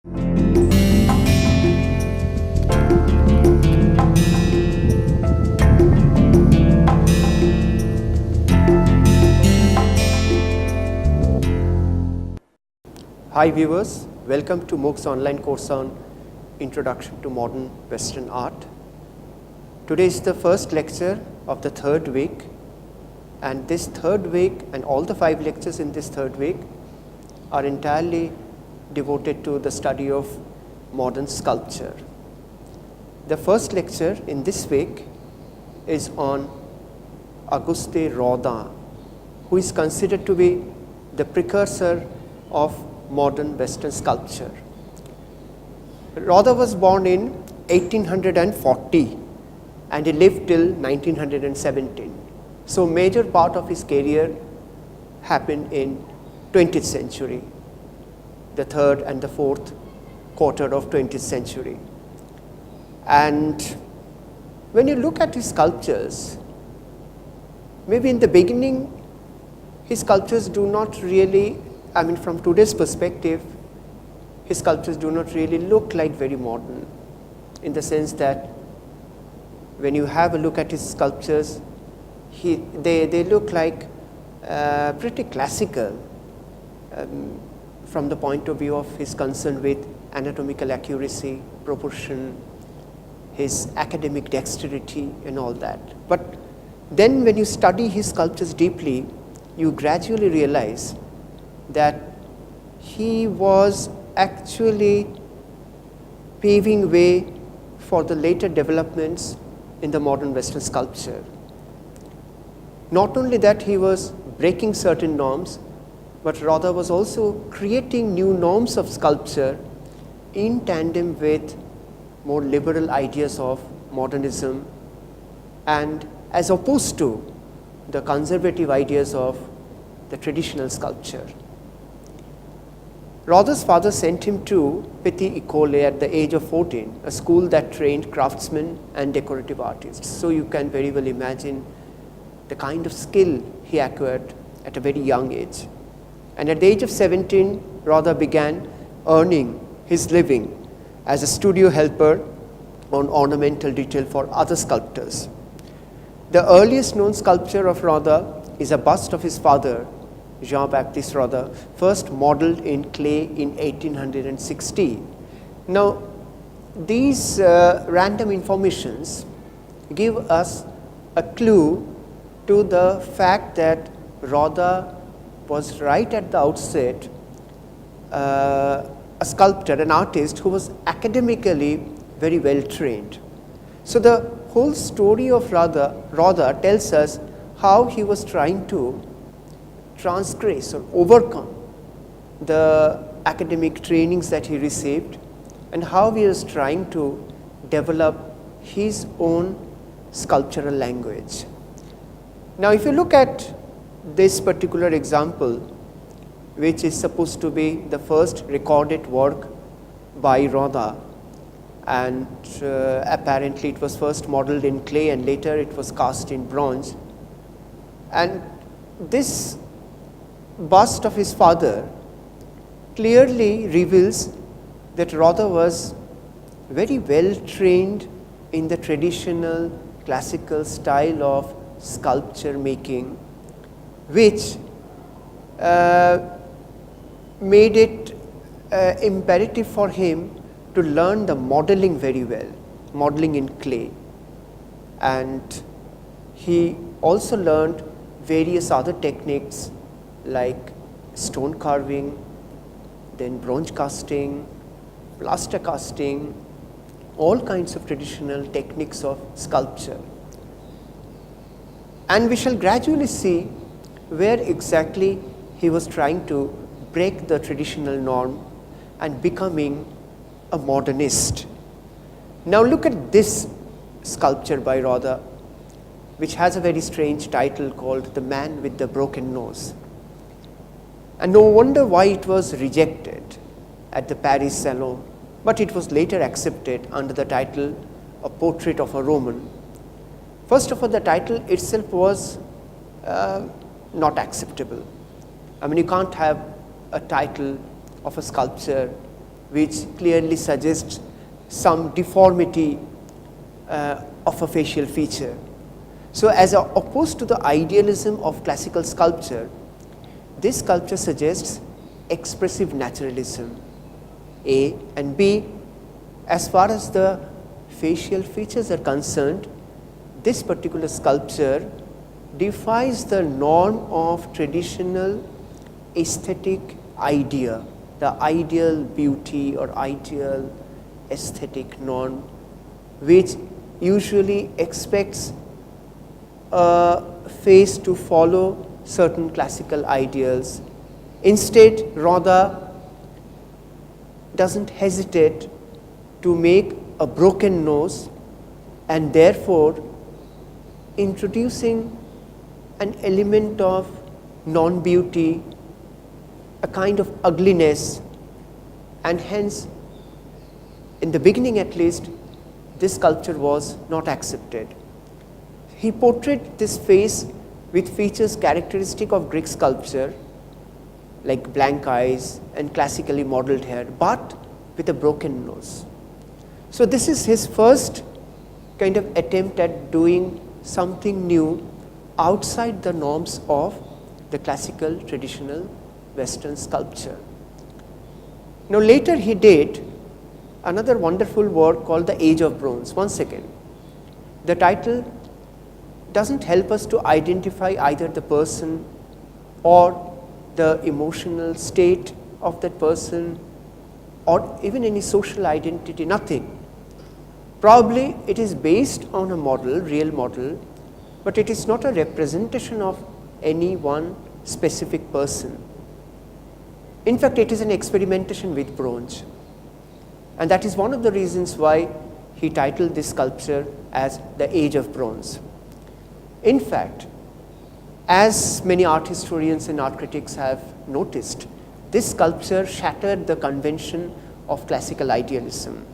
Hi viewers, welcome to MOOC's online course on Introduction to Modern Western Art. Today is the first lecture of the third week, and this third week and all the 5 lectures in this third week are entirely devoted to the study of modern sculpture. The first lecture in this week is on Auguste Rodin, who is considered to be the precursor of modern Western sculpture. Rodin was born in 1840 and he lived till 1917. So major part of his career happened in 20th century, the third and the fourth quarter of 20th century. And when you look at his sculptures, maybe in the beginning his sculptures do not really, from today's perspective, his sculptures do not really look like very modern, in the sense that when you have a look at his sculptures, they look like pretty classical from the point of view of his concern with anatomical accuracy, proportion, his academic dexterity and all that. But then when you study his sculptures deeply, you gradually realize that he was actually paving way for the later developments in the modern Western sculpture. Not only that, he was breaking certain norms, but rather was also creating new norms of sculpture in tandem with more liberal ideas of modernism, and as opposed to the conservative ideas of the traditional sculpture. Rodin's father sent him to Petit École at the age of 14, a school that trained craftsmen and decorative artists. So you can very well imagine the kind of skill he acquired at a very young age. And at the age of 17, Rodin began earning his living as a studio helper on ornamental detail for other sculptors. The earliest known sculpture of Rodin is a bust of his father, Jean-Baptiste Rodin, first modeled in clay in 1860. Now, these random informations give us a clue to the fact that Rodin was right at the outset a sculptor, an artist who was academically very well trained. So the whole story of Rodin tells us how he was trying to transgress or overcome the academic trainings that he received, and how he was trying to develop his own sculptural language. Now, if you look at this particular example, which is supposed to be the first recorded work by Rodin, and apparently it was first modeled in clay and later it was cast in bronze, and this bust of his father clearly reveals that Rodin was very well trained in the traditional classical style of sculpture making, which made it imperative for him to learn the modeling very well, modeling in clay. And he also learned various other techniques like stone carving, then bronze casting, plaster casting, all kinds of traditional techniques of sculpture. And we shall gradually see where exactly he was trying to break the traditional norm and becoming a modernist. Now look at this sculpture by Rodin, which has a very strange title called The Man with the Broken Nose. And no wonder why it was rejected at the Paris Salon, but it was later accepted under the title A Portrait of a Roman. First of all, the title itself was not acceptable. I mean, you can't have a title of a sculpture which clearly suggests some deformity of a facial feature. So as opposed to the idealism of classical sculpture, this sculpture suggests expressive naturalism, A, and B, as far as the facial features are concerned, this particular sculpture defies the norm of traditional aesthetic idea, the ideal beauty or ideal aesthetic norm, which usually expects a face to follow certain classical ideals. Instead, Rodin doesn't hesitate to make a broken nose and therefore introducing an element of non-beauty, a kind of ugliness, and hence, in the beginning at least, this sculpture was not accepted. He portrayed this face with features characteristic of Greek sculpture, like blank eyes and classically modeled hair, but with a broken nose. So this is his first kind of attempt at doing something new outside the norms of the classical traditional Western sculpture. Now later he did another wonderful work called The Age of Bronze. Once again, the title doesn't help us to identify either the person or the emotional state of that person or even any social identity, nothing. Probably it is based on a model, real model, but it is not a representation of any one specific person. In fact, it is an experimentation with bronze. And that is one of the reasons why he titled this sculpture as The Age of Bronze. In fact, as many art historians and art critics have noticed, this sculpture shattered the convention of classical idealism.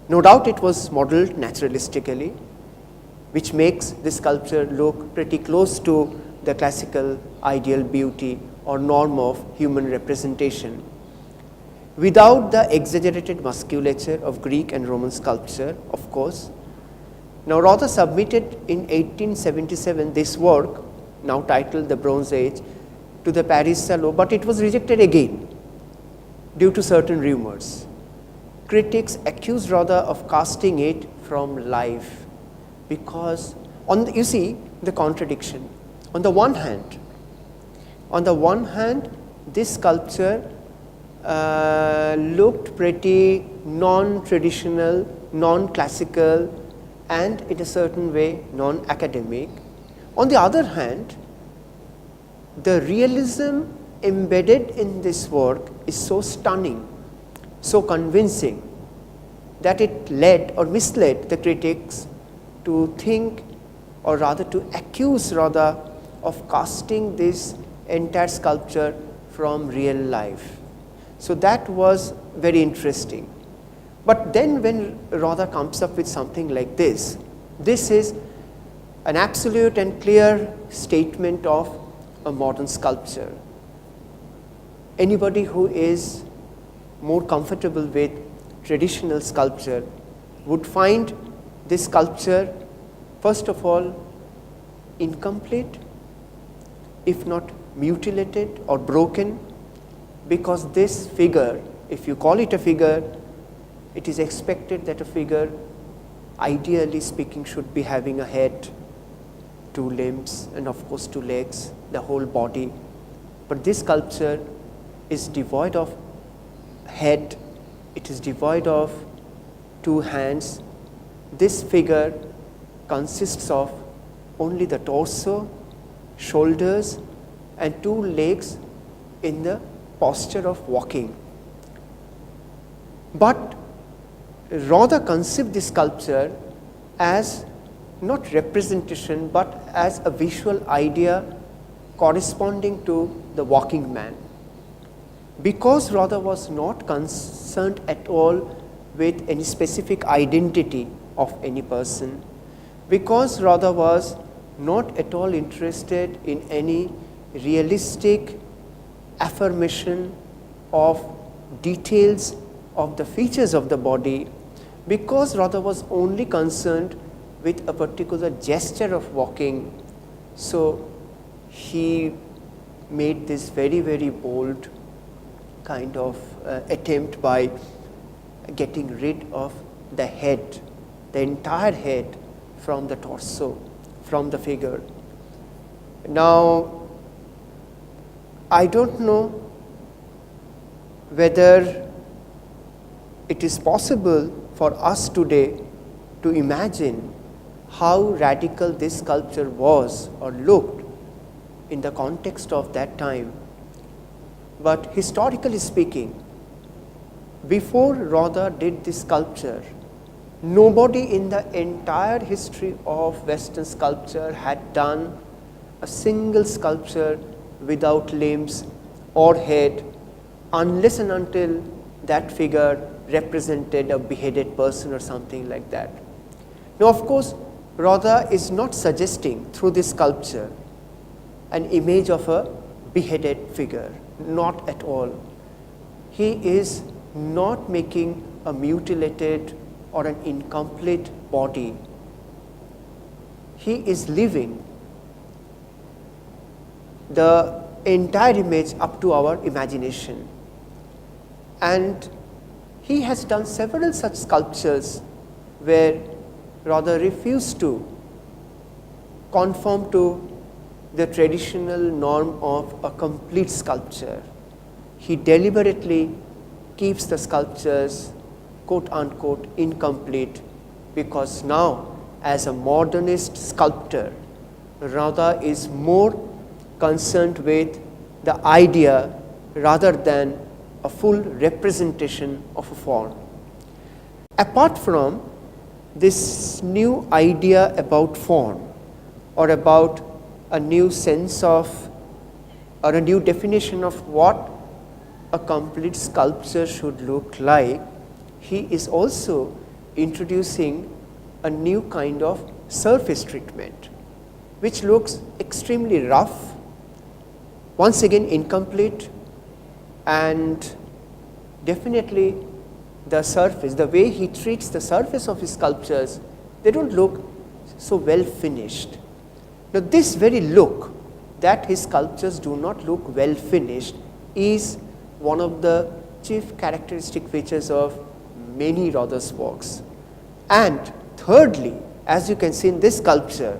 No doubt it was modeled naturalistically, which makes this sculpture look pretty close to the classical ideal beauty or norm of human representation, without the exaggerated musculature of Greek and Roman sculpture, of course. Now Rodin submitted in 1877 this work, now titled The Bronze Age, to the Paris Salon, but it was rejected again due to certain rumors. Critics accused Rodin of casting it from life because, you see the contradiction. On the one hand, this sculpture looked pretty non-traditional, non-classical, and in a certain way non-academic. On the other hand, the realism embedded in this work is so stunning, so convincing, that it led or misled the critics to think, or rather to accuse Rodin of casting this entire sculpture from real life. So that was very interesting. But then when Rodin comes up with something like this is an absolute and clear statement of a modern sculpture. Anybody who is more comfortable with traditional sculpture would find this sculpture, first of all, incomplete, if not mutilated or broken, because this figure, if you call it a figure, it is expected that a figure, ideally speaking, should be having a head, two limbs, and of course two legs, the whole body. But this sculpture is devoid of head, it is devoid of two hands. This figure consists of only the torso, shoulders, and two legs in the posture of walking. But Rodin conceived this sculpture as not representation but as a visual idea corresponding to the walking man. Because Rodin was not concerned at all with any specific identity of any person, because Rodin was not at all interested in any realistic affirmation of details of the features of the body, because Rodin was only concerned with a particular gesture of walking. So he made this very, very bold kind of attempt by getting rid of the head, the entire head from the torso, from the figure. Now, I don't know whether it is possible for us today to imagine how radical this sculpture was or looked in the context of that time. But historically speaking, before Rodin did this sculpture, nobody in the entire history of Western sculpture had done a single sculpture without limbs or head, unless and until that figure represented a beheaded person or something like that. Now, of course, Rodin is not suggesting through this sculpture an image of a beheaded figure, not at all. He is not making a mutilated or an incomplete body. He is leaving the entire image up to our imagination. And he has done several such sculptures where Rodin refused to conform to the traditional norm of a complete sculpture. He deliberately keeps the sculptures quote unquote incomplete, because now as a modernist sculptor, Rodin is more concerned with the idea rather than a full representation of a form. Apart from this new idea about form, or about a new sense of, or a new definition of what a complete sculpture should look like, he is also introducing a new kind of surface treatment, which looks extremely rough, once again incomplete, and definitely the surface, the way he treats the surface of his sculptures, they don't look so well finished. Now, this very look that his sculptures do not look well finished is one of the chief characteristic features of many Rodin's works. And thirdly, as you can see in this sculpture,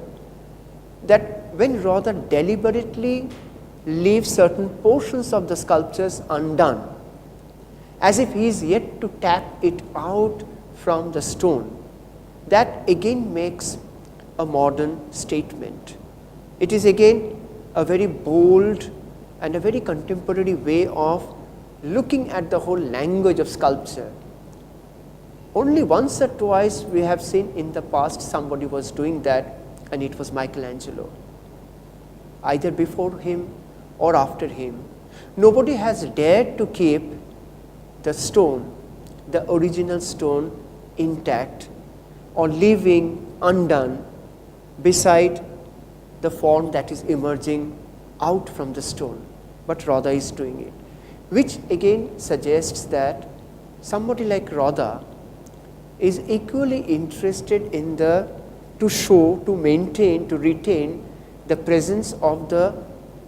that when Rodin deliberately leaves certain portions of the sculptures undone, as if he is yet to tap it out from the stone, that again makes a modern statement. It is again a very bold and a very contemporary way of looking at the whole language of sculpture. Only once or twice we have seen in the past somebody was doing that, and it was Michelangelo. Either before him or after him, nobody has dared to keep the stone, the original stone, intact or leaving undone beside the form that is emerging out from the stone. But Rodin is doing it, which again suggests that somebody like Rodin is equally interested in to show, to maintain, to retain the presence of the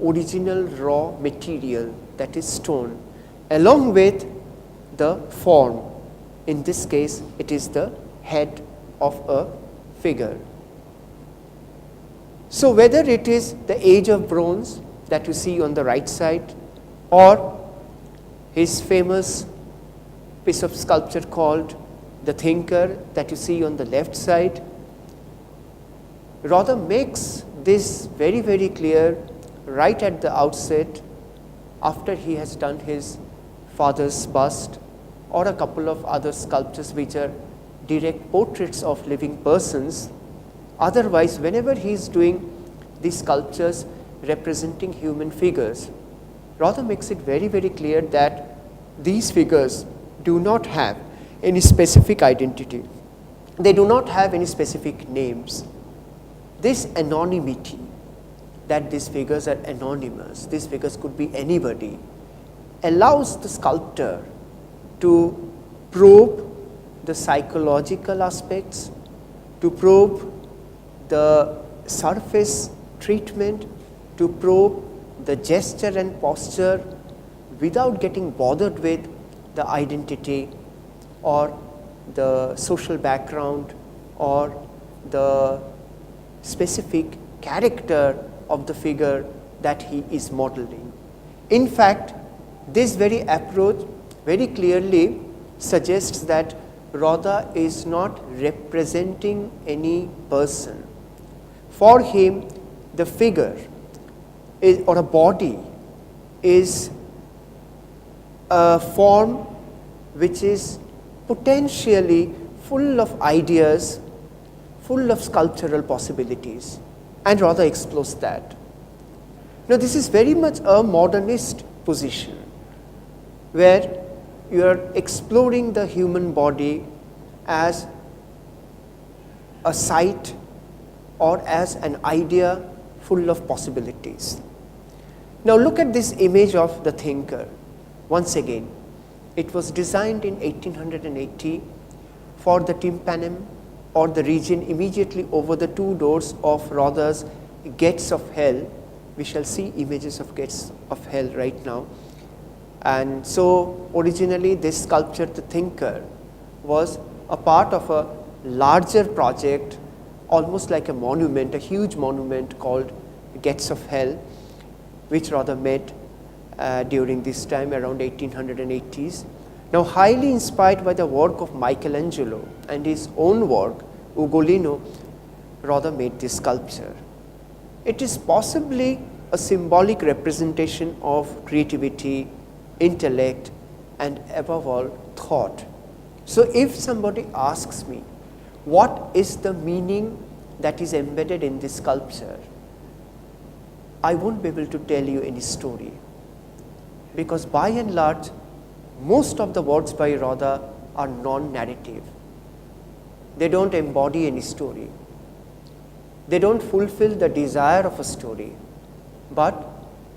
original raw material, that is stone, along with the form. In this case, it is the head of a figure. So whether it is the age of bronze that you see on the right side, or his famous piece of sculpture called the Thinker that you see on the left side, Rodin makes this very, very clear right at the outset, after he has done his father's bust or a couple of other sculptures which are direct portraits of living persons. Otherwise, whenever he is doing these sculptures representing human figures, Rodin makes it very, very clear that these figures do not have any specific identity. They do not have any specific names. This anonymity, that these figures are anonymous, these figures could be anybody, allows the sculptor to probe the psychological aspects, to probe the surface treatment, to probe the gesture and posture without getting bothered with the identity or the social background or the specific character of the figure that he is modeling. In fact, this very approach very clearly suggests that Rodin is not representing any person. For him, the figure is, or a body is a form which is potentially full of ideas, full of sculptural possibilities, and Rodin explores that. Now, this is very much a modernist position where you are exploring the human body as a site or as an idea full of possibilities. Now, look at this image of the thinker. Once again, it was designed in 1880 for the tympanum or the region immediately over the two doors of Rodin's Gates of Hell. We shall see images of Gates of Hell right now. And so originally this sculpture, the thinker, was a part of a larger project, almost like a monument, a huge monument called Gates of Hell, which Rodin made during this time around 1880s. Now, highly inspired by the work of Michelangelo and his own work, Ugolino, Rodin made this sculpture. It is possibly a symbolic representation of creativity, intellect, and above all, thought. So, if somebody asks me, what is the meaning that is embedded in this sculpture, I won't be able to tell you any story, because by and large, most of the works by Rodin are non-narrative. They don't embody any story. They don't fulfill the desire of a story, but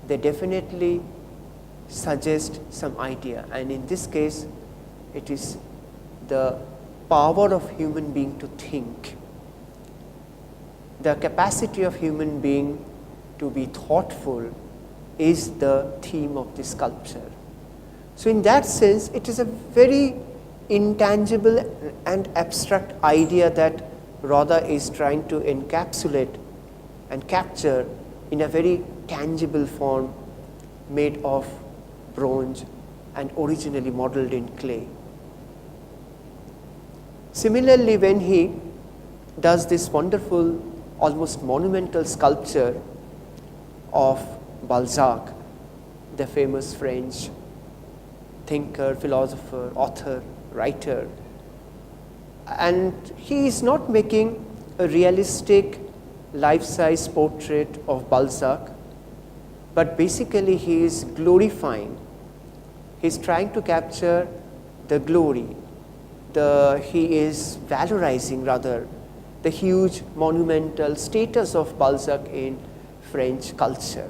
they definitely suggest some idea. And in this case, it is the power of human being to think, the capacity of human being to be thoughtful is the theme of this sculpture. So in that sense, it is a very intangible and abstract idea that Rodin is trying to encapsulate and capture in a very tangible form made of bronze and originally modeled in clay. Similarly, when he does this wonderful, almost monumental sculpture of Balzac, the famous French thinker, philosopher, author, writer, and he is not making a realistic life-size portrait of Balzac, but basically he is glorifying, he is trying to capture the glory, he is valorizing rather the huge monumental status of Balzac in French culture.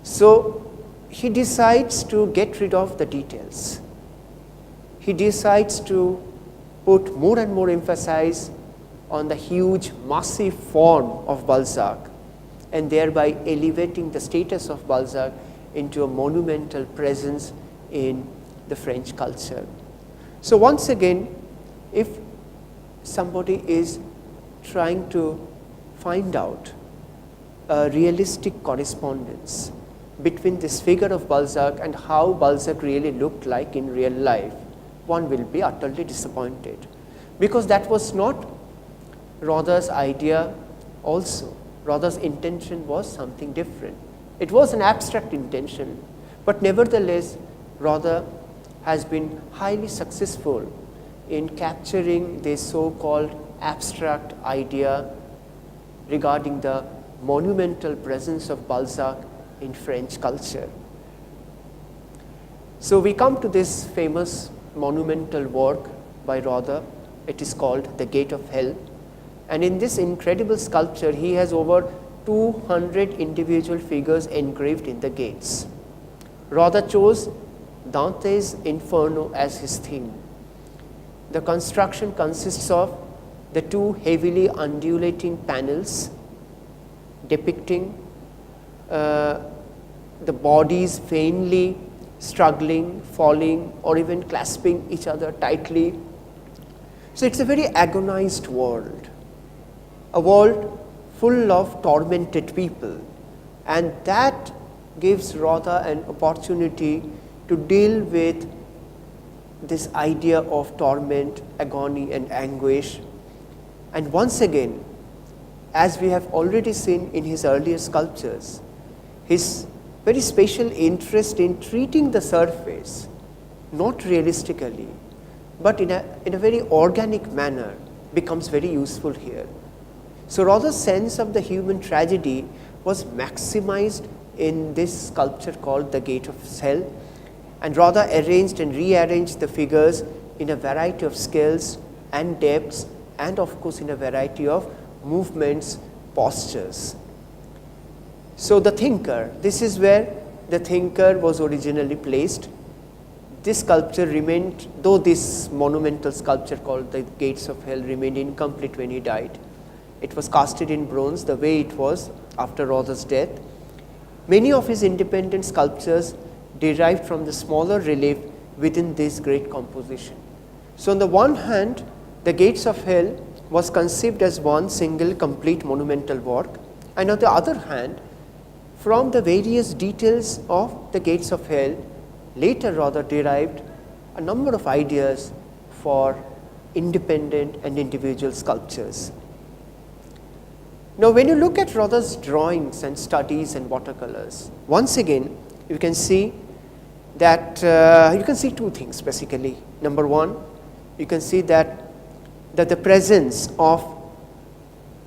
So he decides to get rid of the details. He decides to put more and more emphasis on the huge massive form of Balzac, and thereby elevating the status of Balzac into a monumental presence in the French culture. So once again, if somebody is trying to find out a realistic correspondence between this figure of Balzac and how Balzac really looked like in real life, one will be utterly disappointed, because that was not Rodin's idea also. Rodin's intention was something different. It was an abstract intention, but nevertheless, Rodin has been highly successful in capturing this so-called abstract idea regarding the monumental presence of Balzac in French culture. So we come to this famous monumental work by Rodin. It is called The Gate of Hell. And in this incredible sculpture, he has over 200 individual figures engraved in the gates. Rodin chose Dante's Inferno as his theme. The construction consists of the two heavily undulating panels depicting the bodies vainly struggling, falling, or even clasping each other tightly. So it's a very agonized world, a world full of tormented people, and that gives Rodin an opportunity to deal with this idea of torment, agony, and anguish. And once again, as we have already seen in his earlier sculptures, his very special interest in treating the surface, not realistically, but in a very organic manner, becomes very useful here. So Rodin's sense of the human tragedy was maximized in this sculpture called The Gate of Hell, and Rodin arranged and rearranged the figures in a variety of scales and depths, and of course in a variety of movements, postures. So the thinker, this is where the thinker was originally placed. This sculpture remained, though this monumental sculpture called The Gates of Hell remained incomplete when he died. It was casted in bronze the way it was after Rodin's death. Many of his independent sculptures derived from the smaller relief within this great composition. So on the one hand, The Gates of Hell was conceived as one single complete monumental work, and on the other hand, from the various details of The Gates of Hell, later Rodin derived a number of ideas for independent and individual sculptures. Now when you look at Rodin's drawings and studies and watercolors, once again you can see that you can see two things basically. Number one, you can see that the presence of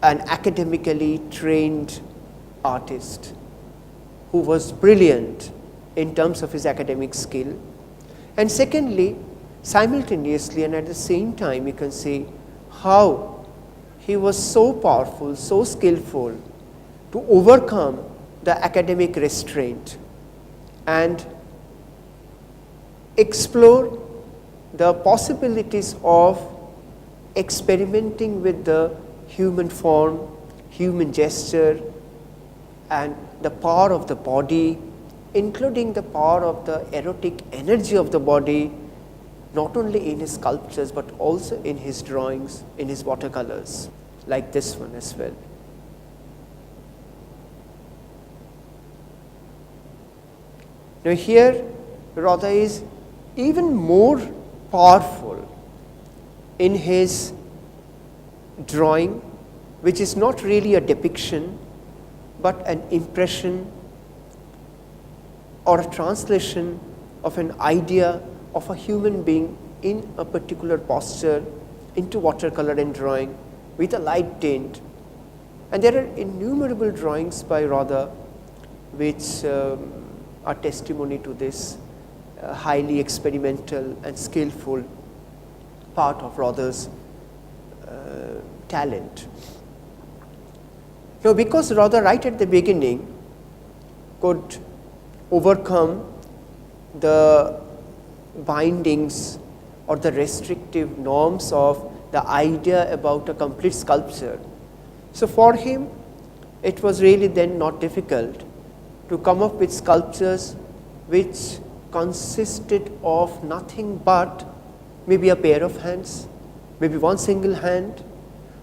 an academically trained artist who was brilliant in terms of his academic skill, and secondly, simultaneously and at the same time, you can see how he was so powerful, so skillful to overcome the academic restraint and explore the possibilities of experimenting with the human form, human gesture, and the power of the body, including the power of the erotic energy of the body, not only in his sculptures but also in his drawings, in his watercolors, like this one as well. Now here Rodin is even more powerful in his drawing, which is not really a depiction but an impression or a translation of an idea of a human being in a particular posture into watercolor and drawing with a light tint. And there are innumerable drawings by Rodin which are testimony to this highly experimental and skillful part of Rodin's talent. Now because Rodin right at the beginning could overcome the bindings or the restrictive norms of the idea about a complete sculpture, so for him it was really then not difficult to come up with sculptures which consisted of nothing but maybe a pair of hands, maybe one single hand,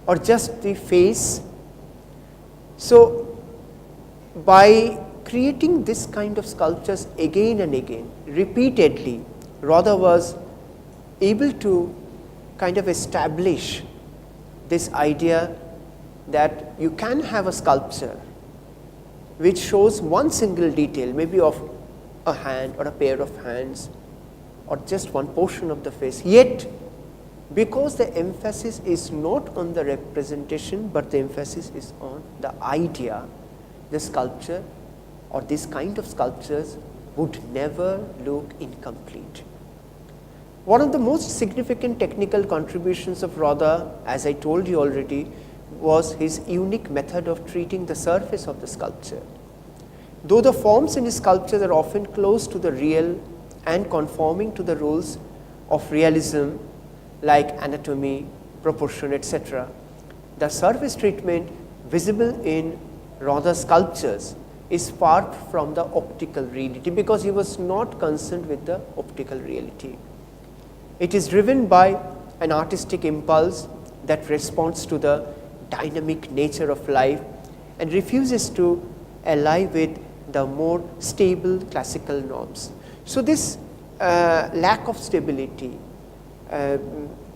or just the face. So by creating this kind of sculptures again and again, repeatedly, Rodin was able to kind of establish this idea that you can have a sculpture which shows one single detail, maybe of a hand or a pair of hands or just one portion of the face, yet because the emphasis is not on the representation but the emphasis is on the idea, the sculpture or this kind of sculptures would never look incomplete. One of the most significant technical contributions of Rodin, as I told you already, was his unique method of treating the surface of the sculpture. Though the forms in his sculptures are often close to the real and conforming to the rules of realism like anatomy, proportion, etc. The surface treatment visible in Rodin's sculptures is far from the optical reality, because he was not concerned with the optical reality. It is driven by an artistic impulse that responds to the dynamic nature of life and refuses to ally with the more stable classical norms. So this lack of stability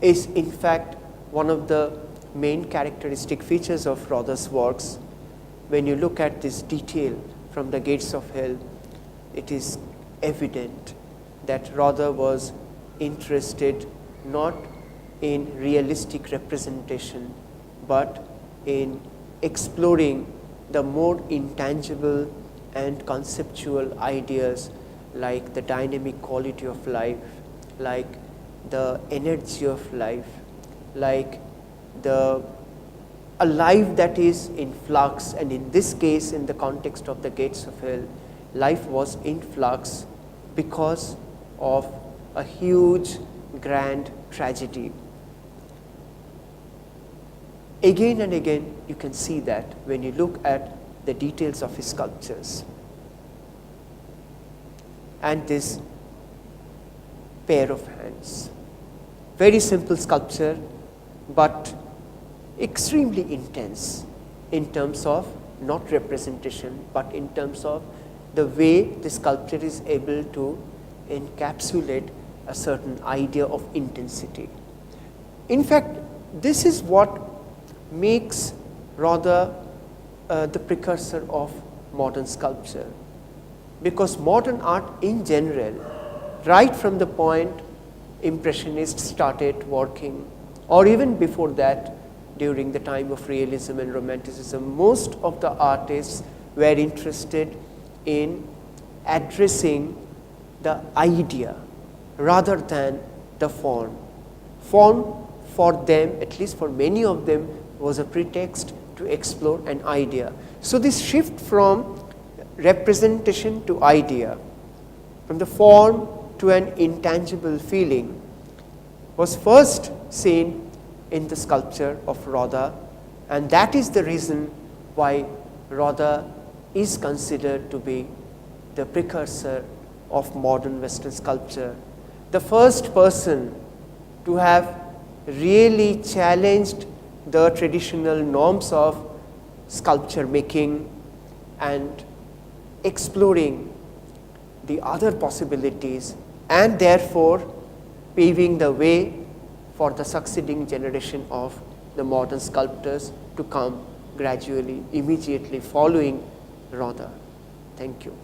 is in fact one of the main characteristic features of Rodin's works. When you look at this detail from the gates of hell, it is evident that Rodin was interested not in realistic representation, but in exploring the more intangible and conceptual ideas like the dynamic quality of life, like the energy of life, like a life that is in flux. And in this case, in the context of the gates of hell, life was in flux because of a huge grand tragedy. Again and again you can see that when you look at the details of his sculptures. And this pair of hands, very simple sculpture, but extremely intense in terms of not representation, but in terms of the way the sculpture is able to encapsulate a certain idea of intensity. In fact, this is what makes Rodin the precursor of modern sculpture, because modern art in general, right from the point Impressionists started working, or even before that, during the time of realism and romanticism, most of the artists were interested in addressing the idea rather than the form. Form for them, at least for many of them, was a pretext to explore an idea. So this shift from representation to idea, from the form to an intangible feeling, was first seen in the sculpture of Rodin, and that is the reason why Rodin is considered to be the precursor of modern Western sculpture, the first person to have really challenged the traditional norms of sculpture making and exploring the other possibilities, and therefore paving the way for the succeeding generation of the modern sculptors to come gradually, immediately following Rodin. Thank you.